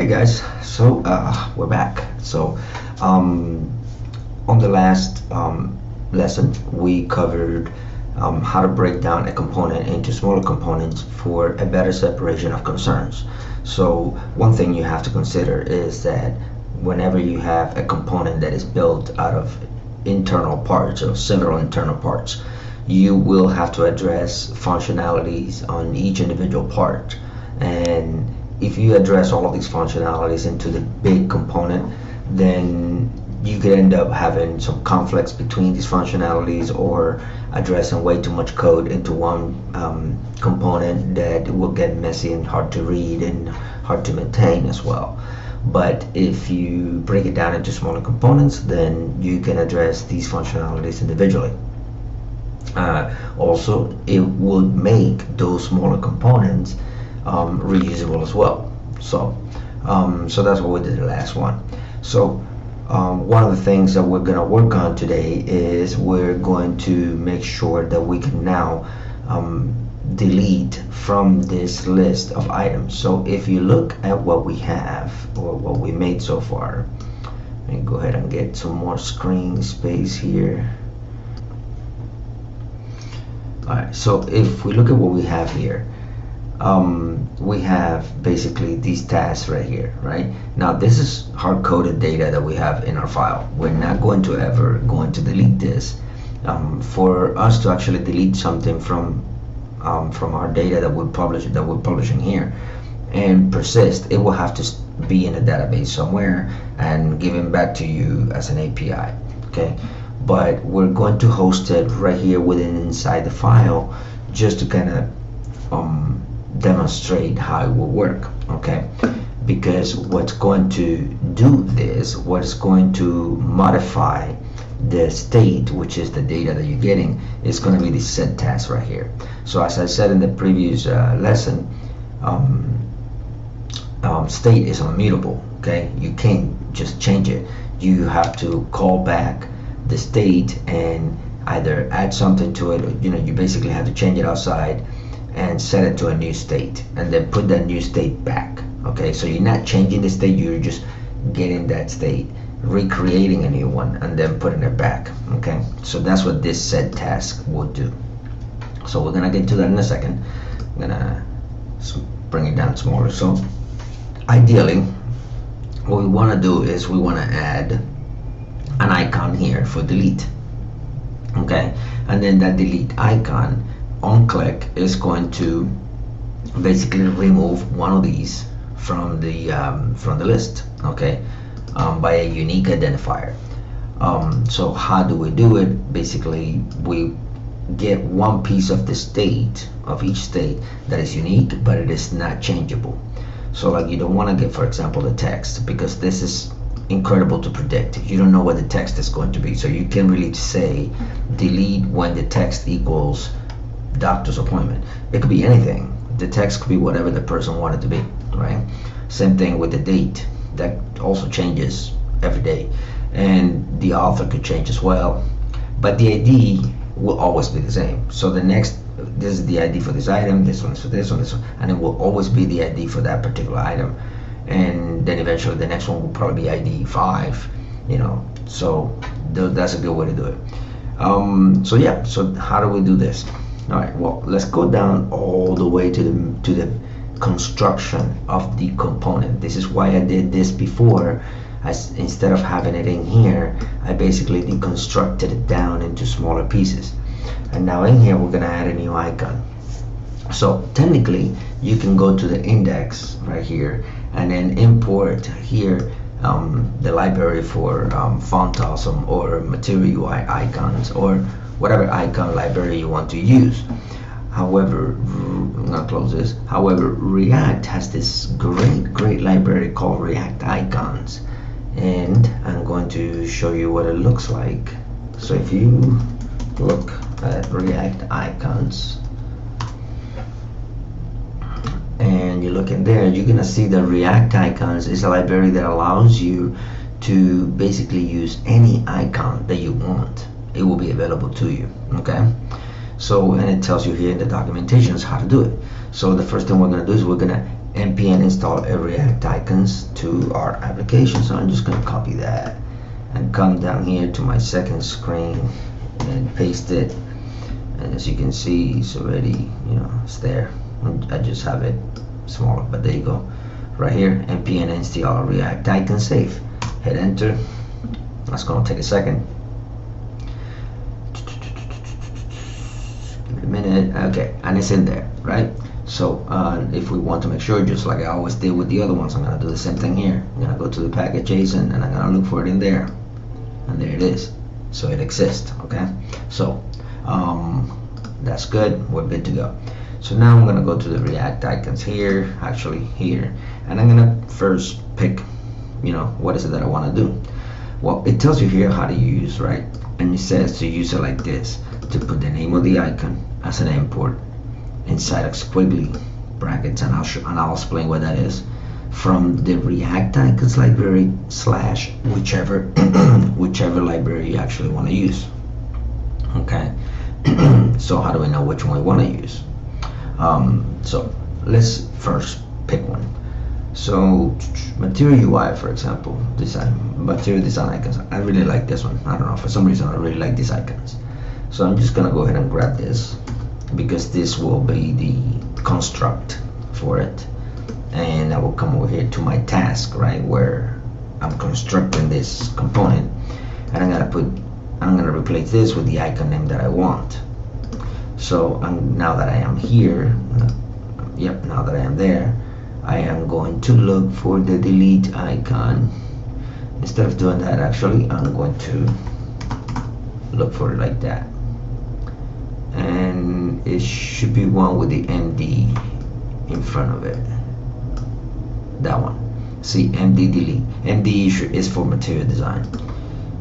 Okay guys, so we're back. So on the last lesson we covered how to break down a component into smaller components for a better separation of concerns. So one thing you have to consider is that whenever you have a component that is built out of internal parts or several internal parts, you will have to address functionalities on each individual part. And if you address all of these functionalities into the big component, then you could end up having some conflicts between these functionalities, or addressing way too much code into one component that will get messy and hard to read and hard to maintain as well. But if you break it down into smaller components, then you can address these functionalities individually. Also, it would make those smaller components reusable as well. So that's what we did the last one. So one of the things that we're going to work on today is we're going to make sure that we can now delete from this list of items. So if you look at what we have, or what we made so far, let me go ahead and get some more screen space here. Alright, so if we look at what we have here, we have basically these tasks right here, right? Now this is hard-coded data that we have in our file. We're not going to ever delete this. For us to actually delete something from our data that we're publishing here and persist, it will have to be in a database somewhere and given back to you as an API, okay? But we're going to host it right here inside the file, just to kind of demonstrate how it will work, okay? Because what's going to do this, what is going to modify the state, which is the data that you're getting, is going to be the set task right here. So as I said in the previous lesson, state is immutable, okay? You can't just change it. You have to call back the state and either add something to it, or you basically have to change it outside and set it to a new state, and then put that new state back, okay? So you're not changing the state, you're just getting that state, recreating a new one, and then putting it back, okay? So that's what this set task will do. So we're gonna get to that in a second. I'm gonna bring it down smaller. So ideally, what we wanna do is we wanna add an icon here for delete, okay? And then that delete icon, on click, is going to basically remove one of these from the list, okay? By a unique identifier. So how do we do it? Basically, we get one piece of the state, of each state, that is unique, but it is not changeable. So like, you don't want to get, for example, the text, because this is incredible to predict. You don't know what the text is going to be, so you can really say delete when the text equals doctor's appointment. It could be anything. The text could be whatever the person wanted to be, right? Same thing with the date. That also changes every day, and the author could change as well, but the ID will always be the same. So this is the ID for this item, this one is for this one, and it will always be the ID for that particular item. And then eventually the next one will probably be ID 5, so that's a good way to do it. So yeah, so how do we do this? All right, well, let's go down all the way to the construction of the component. This is why I did this before. Instead of having it in here, I basically deconstructed it down into smaller pieces. And now in here, we're gonna add a new icon. So technically, you can go to the index right here and then import here the library for Font Awesome or Material UI icons, or whatever icon library you want to use. However, I'm gonna close this. However, React has this great library called React Icons, and I'm going to show you what it looks like. So if you look at React Icons and you look in there, you're gonna see that React Icons is a library that allows you to basically use any icon that you want. It will be available to you, okay? So, and it tells you here in the documentations how to do it. So the first thing we're going to do is we're going to npm install a React icons to our application. So I'm just going to copy that and come down here to my second screen and paste it, and as you can see it's already, it's there. I just have it smaller, but there you go. Right here, npm install React icon, save, hit enter. That's going to take a second. Give it a minute. Okay, and it's in there, right? So if we want to make sure, just like I always did with the other ones, I'm going to do the same thing here. I'm going to go to the package JSON and I'm going to look for it in there, and there it is. So it exists. Okay, so that's good. We're good to go. So now I'm going to go to the React icons here, actually here, and I'm going to first pick, what is it that I want to do. Well, it tells you here how to use, right? And it says to use it like this, to put the name of the icon as an import inside of squiggly brackets, and I'll explain what that is, from the React icons library / whichever whichever library you actually want to use. Okay. So how do we know which one we want to use? So let's first pick one. So material UI, for example, material design icons. I really like this one. I don't know, for some reason I really like these icons. So I'm just gonna go ahead and grab this, because this will be the construct for it, and I will come over here to my task, right, where I'm constructing this component, and I'm gonna replace this with the icon name that I want. So now that I am here, now that I am there, I am going to look for the delete icon. Instead of doing that, actually, I'm going to look for it like that. And it should be one with the MD in front of it. That one. See, MD delete. MD is for material design.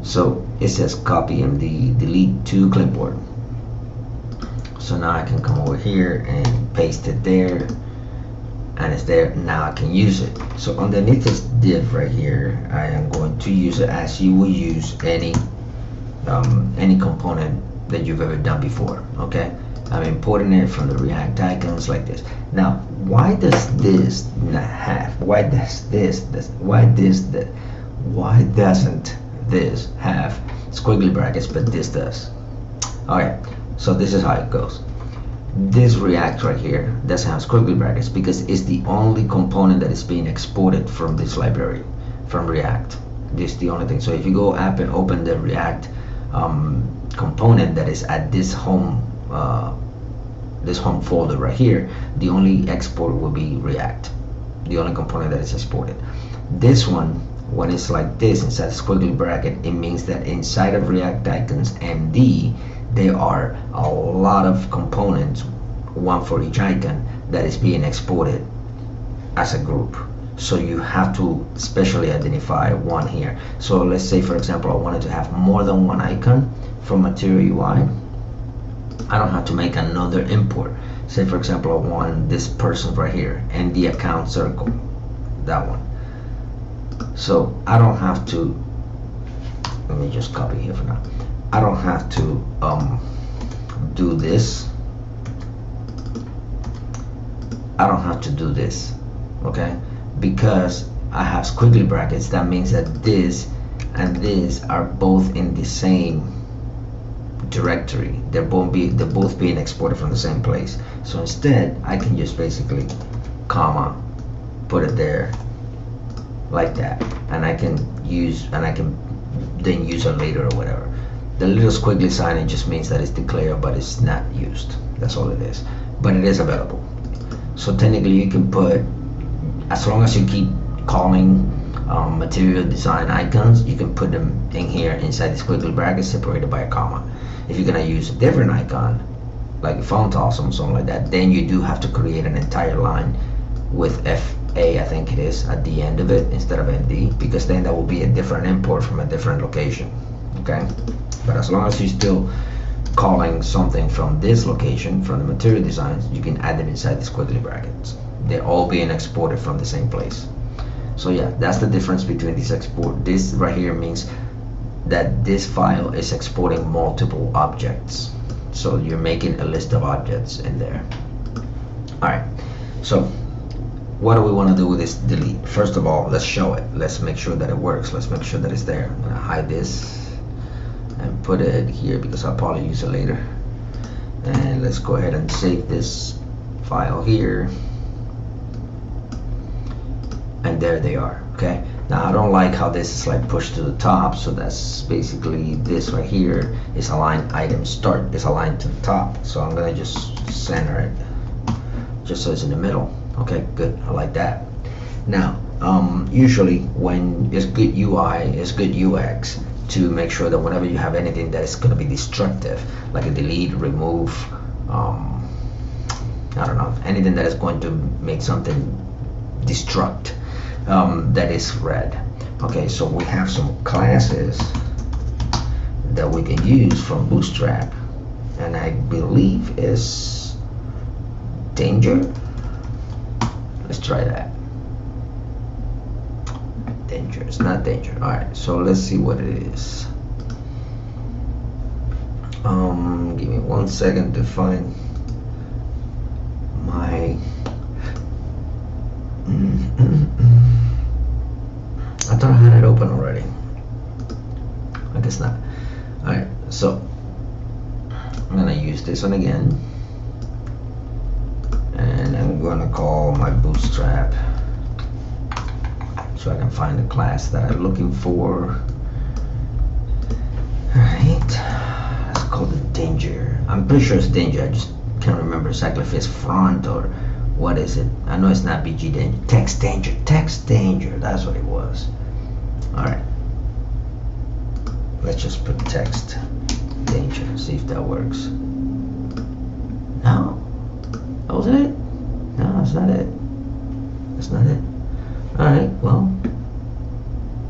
So it says copy MD delete to clipboard. So now I can come over here and paste it there, and it's there. Now I can use it. So underneath this div right here, I am going to use it as you will use any component that you've ever done before. Okay, I'm importing it from the React icons like this. Now, why does this not have? Why doesn't this have squiggly brackets, but this does? Alright, so this is how it goes. This React right here doesn't have squiggly brackets because it's the only component that is being exported from this library, from React. This is the only thing. So if you go up and open the React component that is at this home folder right here, the only export will be React, the only component that is exported. This one, when it's like this inside squiggly bracket, it means that inside of React icons MD there are a lot of components, one for each icon, that is being exported as a group. So you have to specially identify one here. So let's say, for example, I wanted to have more than one icon from material UI. I don't have to make another import. Say, for example, I want this person right here and the account circle, that one. So I don't have to, let me just copy here for now. I don't have to do this. I don't have to do this, okay? Because I have squiggly brackets, that means that this and this are both in the same directory. They're both being exported from the same place. So instead, I can just basically comma, put it there like that, and I can then use it later or whatever. The little squiggly sign, it just means that it's declared, but it's not used. That's all it is. But it is available. So technically, you can put, as long as you keep calling material design icons, you can put them in here inside the squiggly brackets separated by a comma. If you're gonna use a different icon, like font awesome, something like that, then you do have to create an entire line with FA, I think it is, at the end of it instead of MD, because then that will be a different import from a different location. Okay, but as long as you're still calling something from this location, from the material designs, you can add them inside the squiggly brackets. They're all being exported from the same place. So yeah, that's the difference between this export. This right here means that this file is exporting multiple objects. So you're making a list of objects in there. Alright, so what do we want to do with this delete? First of all, let's show it. Let's make sure that it works. Let's make sure that it's there. I'm gonna hide this and put it here because I'll probably use it later. And let's go ahead and save this file here. And there they are. Okay. Now I don't like how this is like pushed to the top, so that's basically this right here is aligned. Item start is aligned to the top, so I'm gonna just center it just so it's in the middle. Okay, good. I like that. Now, usually when it's good UI, it's good UX to make sure that whenever you have anything that is going to be destructive, like a delete, remove, I don't know, anything that is going to make something destruct, that is red. Okay, so we have some classes that we can use from Bootstrap, and I believe is danger. Let's try that. Danger. It's not danger. All right. So let's see what it is. Give me 1 second to find my. I thought I had it open already. I guess not. All right. So I'm gonna use this one again. And I'm gonna call my Bootstrap so I can find the class that I'm looking for. Alright, let's call it danger. I'm pretty sure it's danger. I just can't remember exactly if it's front or what is it. I know it's not BG danger. Text danger. Text danger. That's what it was. Alright. Let's just put text danger. See if that works. No. That wasn't it? No, that's not it. That's not it. Alright, well,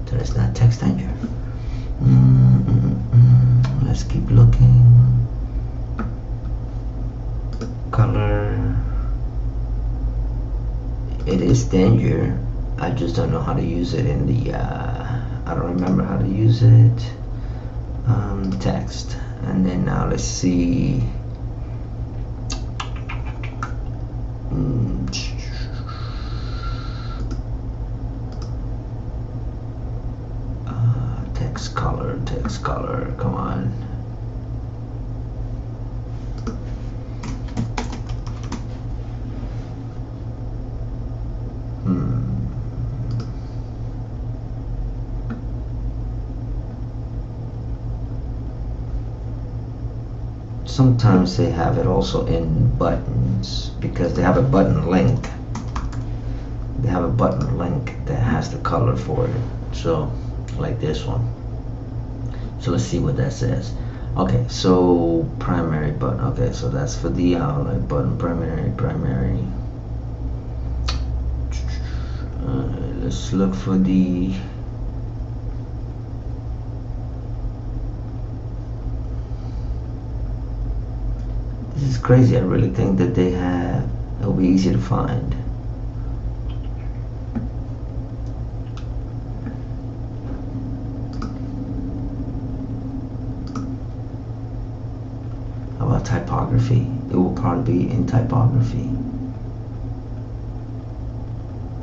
there is not text danger. Let's keep looking. Color. It is danger. I just don't know how to use it in the, I don't remember how to use it. Text. And then now let's see. Text color, come on. Sometimes they have it also in buttons because they have a button link. They have a button link that has the color for it. So, like this one. So let's see what that says. Okay, so primary button. Okay, so that's for the outlet button. Primary. Let's look for the. This is crazy. I really think that they have. It'll be easy to find. Typography. It will probably be in typography.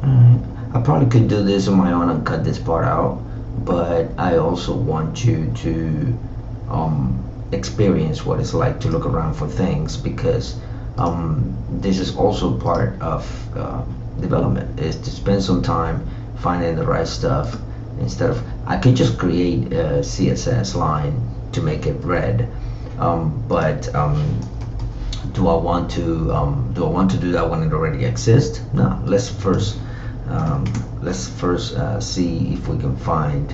Alright. I probably could do this on my own and cut this part out, but I also want you to experience what it's like to look around for things, because this is also part of development, is to spend some time finding the right stuff. Instead of, I could just create a CSS line to make it red. But do I want to do that when it already exists? No. Let's first see if we can find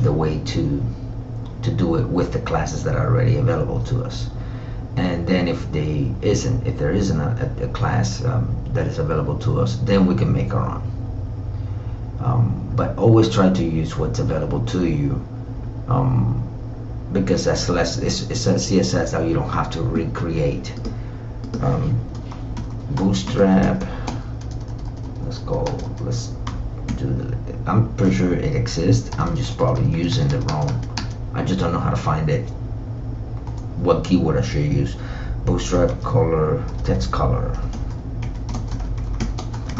the way to do it with the classes that are already available to us. And then if there isn't a class that is available to us, then we can make our own. But always try to use what's available to you. Because that's less, it's a CSS that you don't have to recreate. Bootstrap. Let's do I'm pretty sure it exists. I'm just probably using it wrong. I just don't know how to find it. What keyword I should use. Bootstrap color, text color.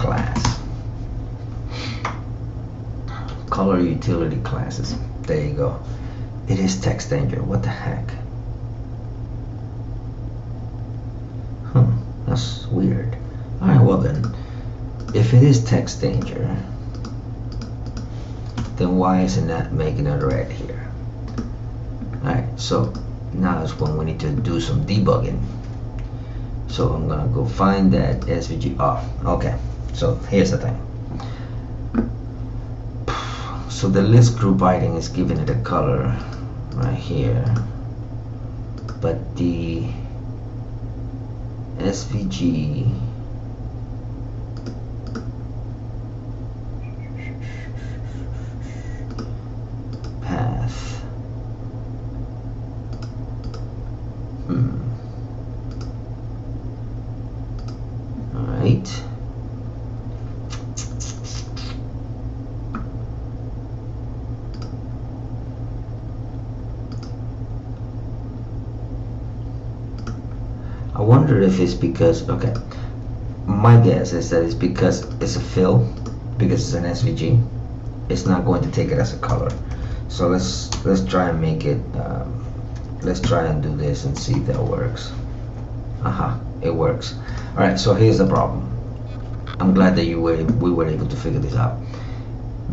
class. Color utility classes. There you go. It is text danger. What the heck? That's weird. Alright, well then, if it is text danger, then why isn't that making it red here? Alright, so now is when we need to do some debugging. So I'm gonna go find that SVG. Okay, so here's the thing. So the list group item is giving it a color right here, but the SVG path. All right. I wonder if it's because, okay, my guess is that it's because it's a fill, because it's an SVG. It's not going to take it as a color. So let's try and make it, let's try and do this and see if that works. It works. All right, so here's the problem. I'm glad that we were able to figure this out.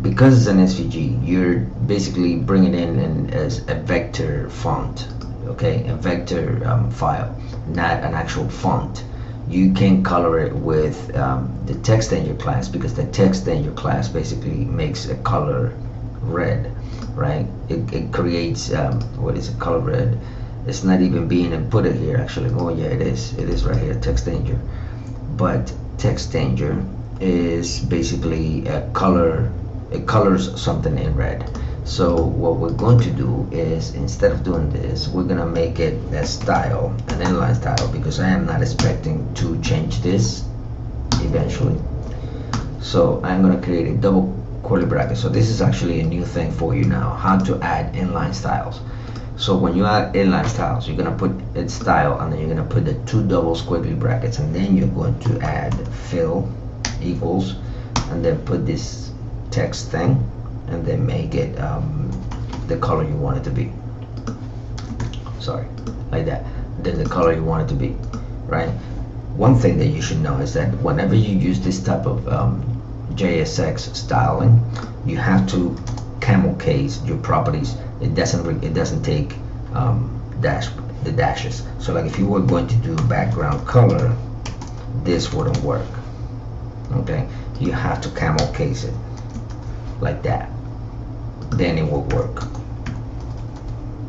Because it's an SVG, you're basically bringing in as a vector font, okay, a vector file, not an actual font. You can color it with the text danger class, because the text danger class basically makes a color red, right? It creates what is it, color red. It's not even being inputted here actually. Oh yeah, it is right here, text danger. But text danger is basically a color. It colors something in red. So what we're going to do is, instead of doing this, we're gonna make it a style, an inline style, because I am not expecting to change this eventually. So I'm gonna create a double curly bracket. So this is actually a new thing for you now, how to add inline styles. So when you add inline styles, you're gonna put it style, and then you're gonna put the two double squiggly brackets, and then you're going to add fill equals, and then put this text thing, and then make it the color you want it to be. Sorry, like that. Then the color you want it to be, right? One thing that you should know is that whenever you use this type of JSX styling, you have to camel case your properties. It doesn't take the dashes. So like if you were going to do background color, this wouldn't work. Okay, you have to camel case it like that. Then it will work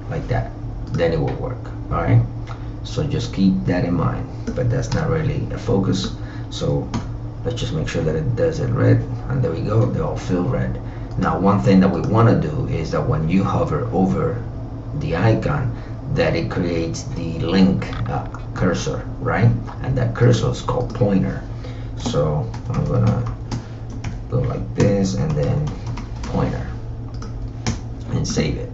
like that. Then it will work. All right, so just keep that in mind, but that's not really a focus. So let's just make sure that it does it red, and there we go, they all fill red. Now one thing that we want to do is that when you hover over the icon, that it creates the link cursor, right? And that cursor is called pointer. So I'm gonna go like this, and then pointer, and save it,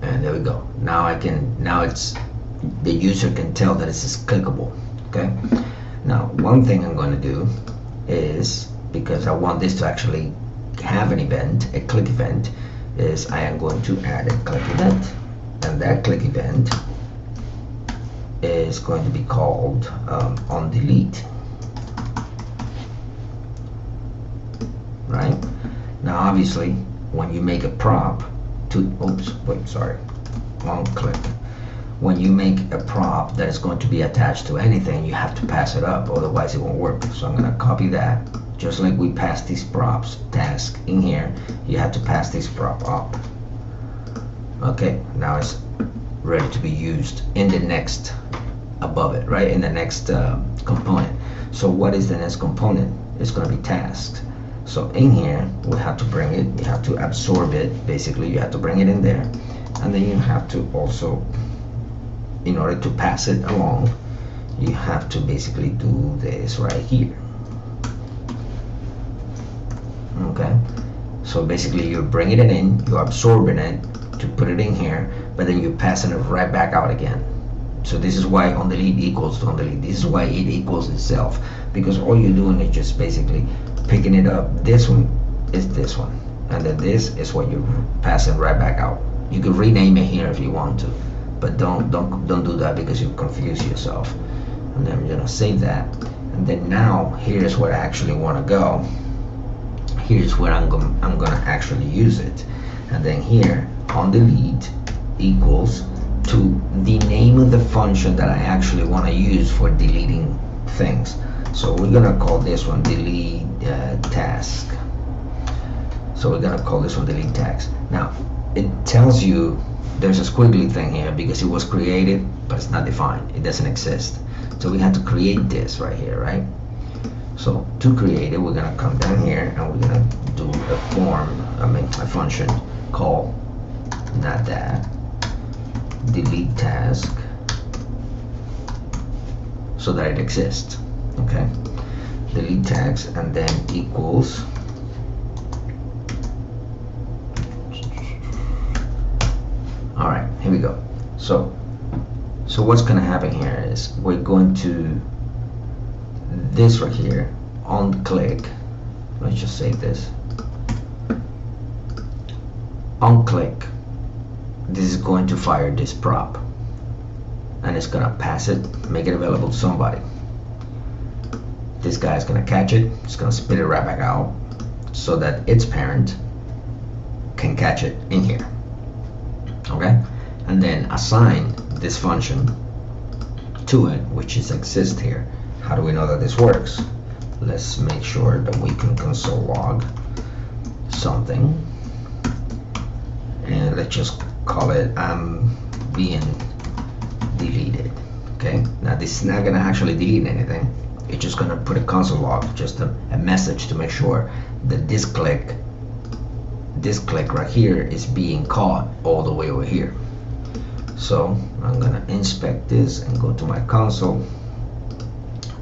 and there we go. Now it's the user can tell that it's clickable. Okay, now one thing I'm going to do is, because I want this to actually have an event, a click event, is I am going to add a click event, and that click event is going to be called on delete. Right? Now obviously when you make a prop to, wrong click. When you make a prop that is going to be attached to anything, you have to pass it up, otherwise it won't work. So I'm going to copy that, just like we pass these props task in here, you have to pass this prop up. Okay, now it's ready to be used in the next above it, right? In the next component. So what is the next component? It's going to be tasked. So in here, we have to bring it, you have to absorb it, basically you have to bring it in there, and then you have to also, in order to pass it along, you have to basically do this right here. Okay, so basically you're bringing it in, you're absorbing it to put it in here, but then you're passing it right back out again. So this is why on delete equals on delete. This is why it equals itself, because all you're doing is just basically picking it up. This one is this one, and then this is what you're passing right back out. You can rename it here if you want to, but don't do that because you confuse yourself. And then I'm gonna save that, and then now here's where I actually want to go. Here's where I'm gonna actually use it, and then here on delete equals to the name of the function that I actually want to use for deleting things. So we're gonna call this one delete task. So we're gonna call this one delete task. Now it tells you there's a squiggly thing here because it was created but it's not defined, it doesn't exist. So we have to create this right here, right? So to create it, we're gonna come down here and we're gonna do a function called, not that, delete task, so that it exists. Okay, delete task, and then equals all right, here we go. So what's gonna happen here is we're going to this right here on click. Let's just save this. On click, this is going to fire this prop, and it's gonna pass it, make it available to somebody. This guy's gonna catch it, it's gonna spit it right back out so that its parent can catch it in here. Okay, and then assign this function to it, which is exist here. How do we know that this works? Let's make sure that we can console log something, and let's just call it being deleted. Okay, now this is not gonna actually delete anything, it's just gonna put a console log, just a message to make sure that this click right here is being caught all the way over here. So I'm gonna inspect this and go to my console.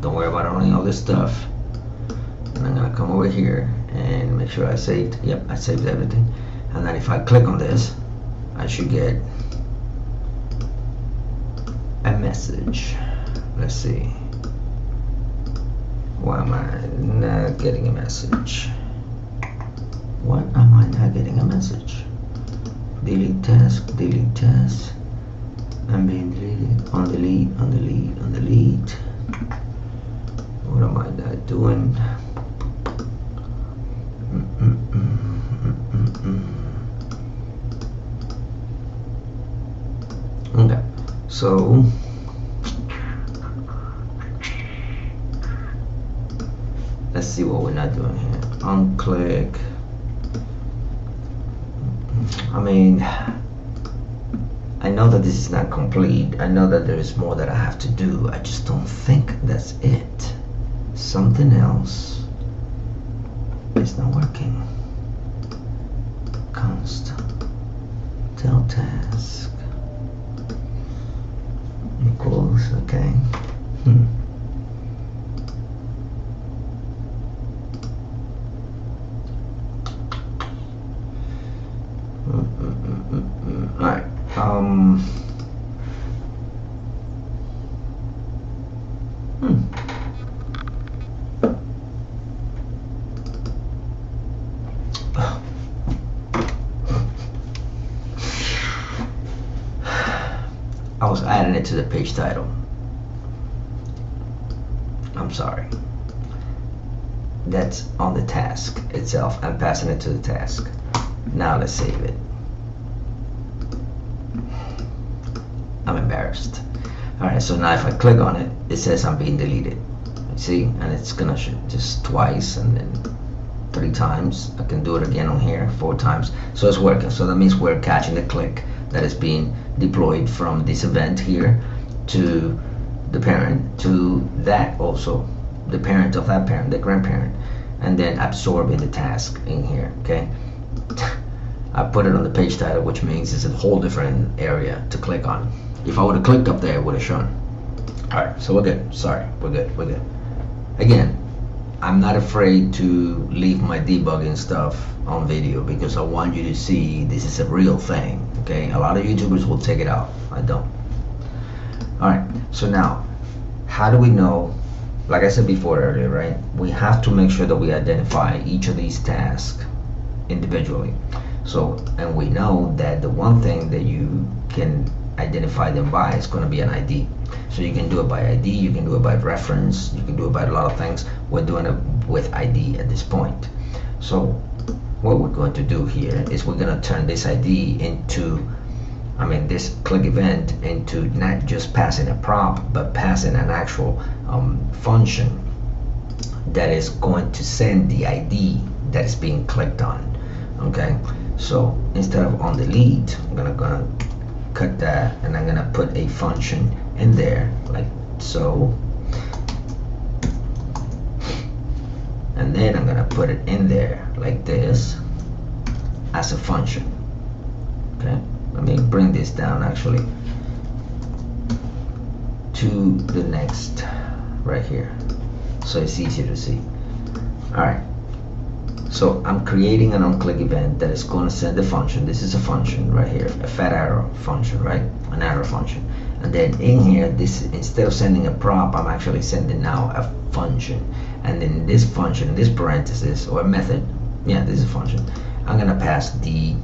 Don't worry about any all this stuff. And I'm gonna come over here and make sure I saved. Yep, I saved everything. And then if I click on this, I should get a message. Let's see. Why am I not getting a message? Why am I not getting a message? Delete task, I'm being deleted, on delete. What am I not doing? Okay, so let's see what we're not doing here. Unclick. I mean, I know that this is not complete. I know that there is more that I have to do. I just don't think that's it. Something else is not working. Const tell task equals, okay. Alright. I was adding it to the page title. I'm sorry. That's on the task itself. I'm passing it to the task. Now let's save it. I'm embarrassed. Alright, so now if I click on it, it says I'm being deleted. See? And it's gonna just twice and then 3 times. I can do it again on here 4 times. So it's working. So that means we're catching the click that is being deployed from this event here to the parent, to that also, the parent of that parent, the grandparent, and then absorbing the task in here. Okay. I put it on the page title, which means it's a whole different area to click on. If I would have clicked up there, it would have shown. Alright, so we're good. Sorry, we're good. Again, I'm not afraid to leave my debugging stuff on video because I want you to see this is a real thing. Okay, a lot of YouTubers will take it out. I don't. All right, so now how do we know, like I said before earlier, right? We have to make sure that we identify each of these tasks individually. So, and we know that the one thing that you can identify them by is going to be an ID. So you can do it by ID, you can do it by reference, you can do it by a lot of things. We're doing it with ID at this point. So what we're going to do here is we're going to turn this ID into, this click event into not just passing a prop, but passing an actual function that is going to send the ID that is being clicked on. Okay, so instead of on delete, I'm gonna cut that, and I'm gonna put a function in there like so, and then I'm gonna put it in there like this as a function. Okay, let me bring this down actually to the next right here so it's easier to see. All right, so I'm creating an onClick event that is going to send the function. This is a function right here, a fat arrow function, right? An arrow function. And then in here, this, instead of sending a prop, I'm actually sending now a function. And then this function, this parenthesis or method, yeah, this is a function. I'm gonna pass the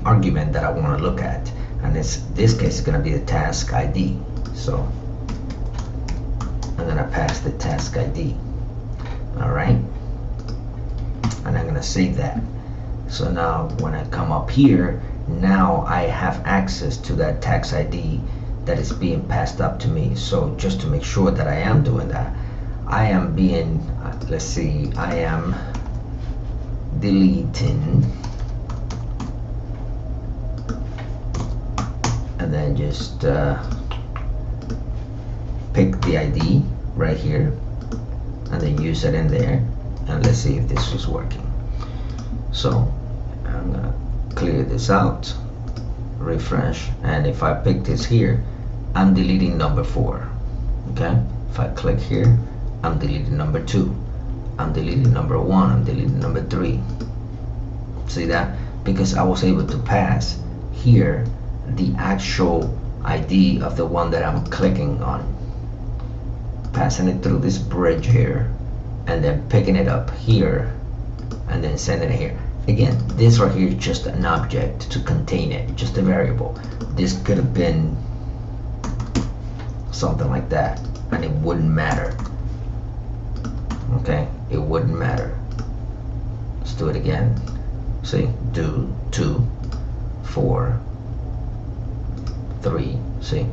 argument that I want to look at, and this case is gonna be the task ID. So I'm gonna pass the task ID. All right, and I'm gonna save that. So now when I come up here, now I have access to that tax ID that is being passed up to me. So just to make sure that I am doing that, I am being, let's see, I am deleting, and then just pick the ID right here, and then use it in there, and let's see if this is working. So I'm gonna clear this out, refresh, and if I pick this here, I'm deleting number 4. Okay, if I click here, I'm deleting number 2, I'm deleting number 1, I'm deleting number 3. See that? Because I was able to pass here the actual ID of the one that I'm clicking on, passing it through this bridge here, and then picking it up here, and then sending it here. Again, this right here is just an object to contain it, just a variable. This could have been something like that, and it wouldn't matter. Okay, it wouldn't matter. Let's do it again. See, do 2, 4, 3. See,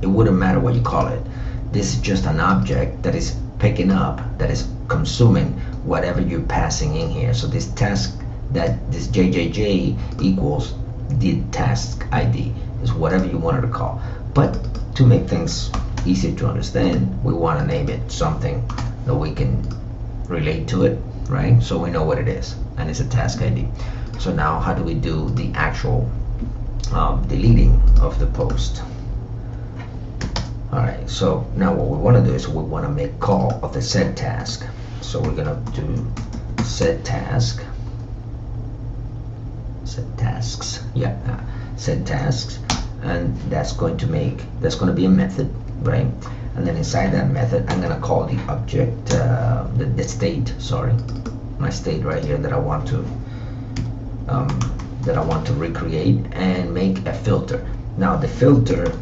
it wouldn't matter what you call it. This is just an object that is picking up, that is consuming whatever you're passing in here. So this task, that this JJJ equals the task ID, is whatever you wanted to call. But to make things easier to understand, we want to name it something that we can relate to it, right? So we know what it is, and it's a task ID. So now how do we do the actual deleting of the post? Alright, so now what we want to do is we want to make call of the set task. So we're going to do set task, set tasks, set tasks, and that's going to be a method, right? And then inside that method, I'm going to call the object, the state, sorry, my state right here that I want to recreate, and make a filter. Now the filter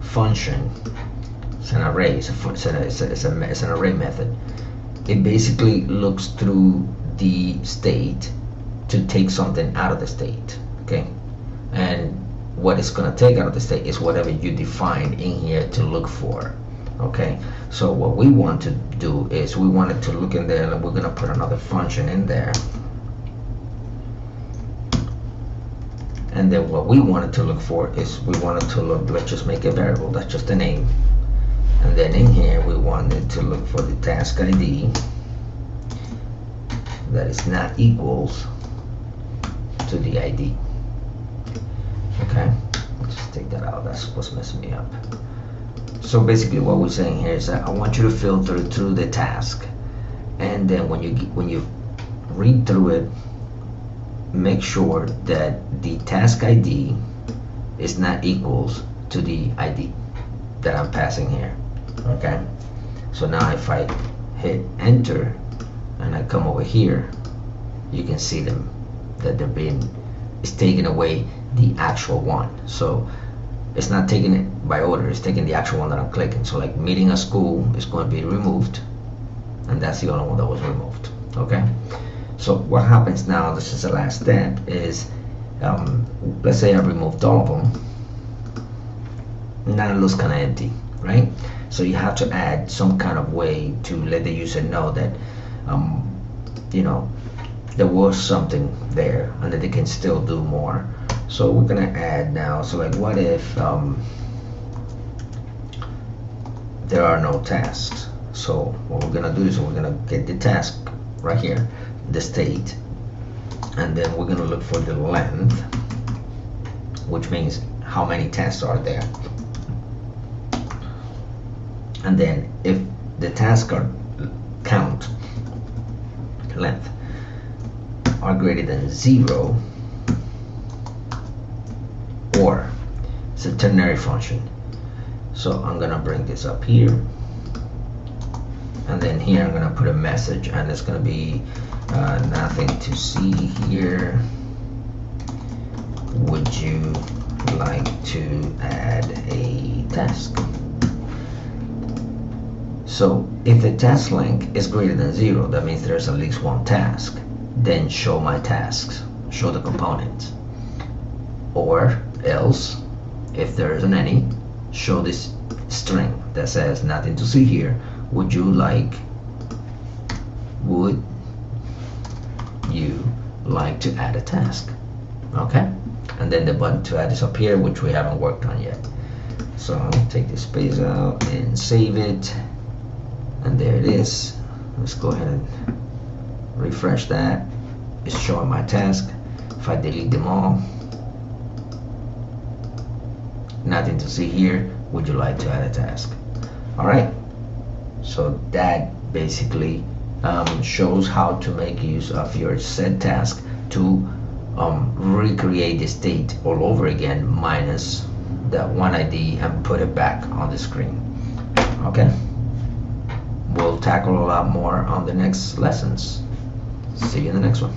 function, it's an array, it's an array method. It basically looks through the state to take something out of the state, okay? And what it's gonna take out of the state is whatever you define in here to look for, okay? So what we want to do is we want it to look in there, and we're gonna put another function in there. And then what we wanted to look for is we wanted to look, let's just make a variable, that's just a name. And then in here we wanted to look for the task ID that is not equals to the ID. Okay, let's just take that out, that's what's messing me up. So basically what we're saying here is that I want you to filter through the task, and then when you read through it, make sure that the task ID is not equals to the ID that I'm passing here. Okay, so now if I hit enter and I come over here, you can see them that they're being, it's taking away the actual one. So it's not taking it by order, it's taking the actual one that I'm clicking. So like meeting a school is going to be removed, and that's the only one that was removed. Okay, so what happens now, this is the last step, is let's say I removed all of them. Now it looks kind of empty, right? So you have to add some kind of way to let the user know that you know, there was something there and that they can still do more. So we're gonna add now, so like what if there are no tasks? So what we're gonna do is we're gonna get the task right here, the state, and then we're gonna look for the length, which means how many tasks are there. And then if the task are count length are greater than 0, or it's a ternary function. So I'm gonna bring this up here, and then here I'm gonna put a message, and it's gonna be nothing to see here. Would you like to add a task? So if the task length is greater than 0, that means there's at least one task. Then show my tasks, show the components. Or else, if there isn't any, show this string that says nothing to see here. Would you like to add a task? Okay, and then the button to add is up here, which we haven't worked on yet. So I'll take this space out and save it, and there it is. Let's go ahead and refresh that. It's showing my task. If I delete them all, nothing to see here. Would you like to add a task? All right, so that basically shows how to make use of your set task to recreate the state all over again minus that one ID and put it back on the screen. Okay, we'll tackle a lot more on the next lessons. See you in the next one.